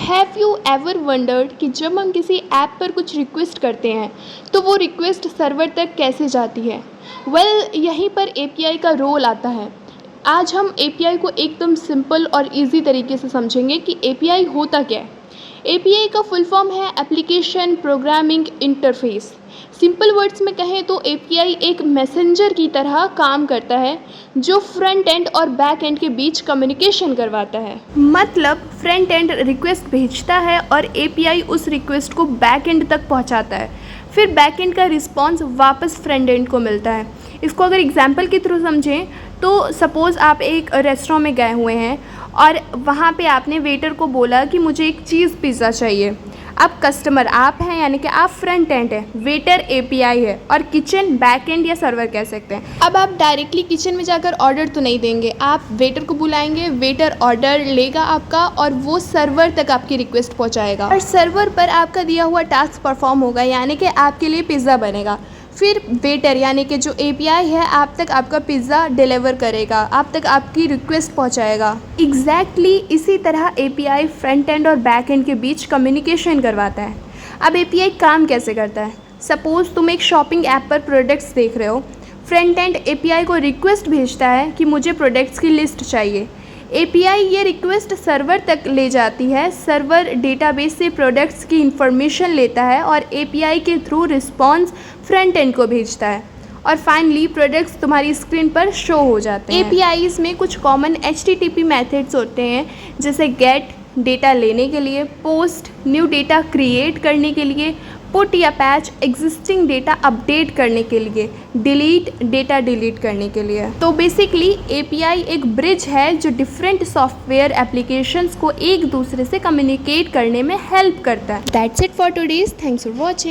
Have you ever wondered कि जब हम किसी ऐप पर कुछ रिक्वेस्ट करते हैं तो वो रिक्वेस्ट सर्वर तक कैसे जाती है? यहीं पर एपीआई का रोल आता है। आज हम एपीआई को एकदम सिंपल और इजी तरीके से समझेंगे कि एपीआई होता क्या है। एपीआई का फुल फॉर्म है application programming interface. Simple words में कहें तो एपीआई एक मैसेंजर की तरह काम करता है जो फ्रंट एंड और बैक एंड के बीच कम्युनिकेशन करवाता है। मतलब फ्रंट एंड रिक्वेस्ट भेजता है और एपीआई उस रिक्वेस्ट को बैक एंड तक पहुंचाता है, फिर बैक एंड का रिस्पॉन्स वापस फ्रंट एंड को मिलता है। इसको अगर एग्जांपल के थ्रू समझें तो सपोज़ आप एक रेस्टोरेंट में गए हुए हैं और वहाँ पे आपने वेटर को बोला कि मुझे एक चीज़ पिज़्ज़ा चाहिए। अब कस्टमर आप हैं, यानी कि आप फ्रंट एंड है, वेटर एपीआई है और किचन बैक एंड या सर्वर कह सकते हैं। अब आप डायरेक्टली किचन में जाकर ऑर्डर तो नहीं देंगे, आप वेटर को बुलाएंगे, वेटर ऑर्डर लेगा आपका और वो सर्वर तक आपकी रिक्वेस्ट पहुंचाएगा और सर्वर पर आपका दिया हुआ टास्क परफॉर्म होगा, यानी कि आपके लिए पिज़्ज़ा बनेगा। फिर वेटर यानी कि जो एपीआई है आप तक आपका पिज़्ज़ा डिलीवर करेगा, आप तक आपकी रिक्वेस्ट पहुंचाएगा। एग्जैक्टली इसी तरह एपीआई फ्रंट एंड और बैक एंड के बीच कम्युनिकेशन करवाता है। अब एपीआई काम कैसे करता है? सपोज़ तुम एक शॉपिंग ऐप पर प्रोडक्ट्स देख रहे हो, फ्रंट एंड एपीआई को रिक्वेस्ट भेजता है कि मुझे प्रोडक्ट्स की लिस्ट चाहिए। एपीआई ये रिक्वेस्ट सर्वर तक ले जाती है, सर्वर डेटाबेस से प्रोडक्ट्स की इंफॉर्मेशन लेता है और एपीआई के थ्रू रिस्पॉन्स फ्रंट एंड को भेजता है और फाइनली प्रोडक्ट्स तुम्हारी स्क्रीन पर शो हो जाते हैं। एपीआईज में कुछ कॉमन एचटीटीपी मेथड्स होते हैं, जैसे गेट डेटा लेने के लिए, पोस्ट न्यू डेटा क्रिएट करने के लिए, पुट या पैच एग्जिस्टिंग डेटा अपडेट करने के लिए, डिलीट डेटा डिलीट करने के लिए। तो बेसिकली एपीआई एक ब्रिज है जो डिफरेंट सॉफ्टवेयर एप्लीकेशंस को एक दूसरे से कम्युनिकेट करने में हेल्प करता है। That's it for today's, thanks for watching.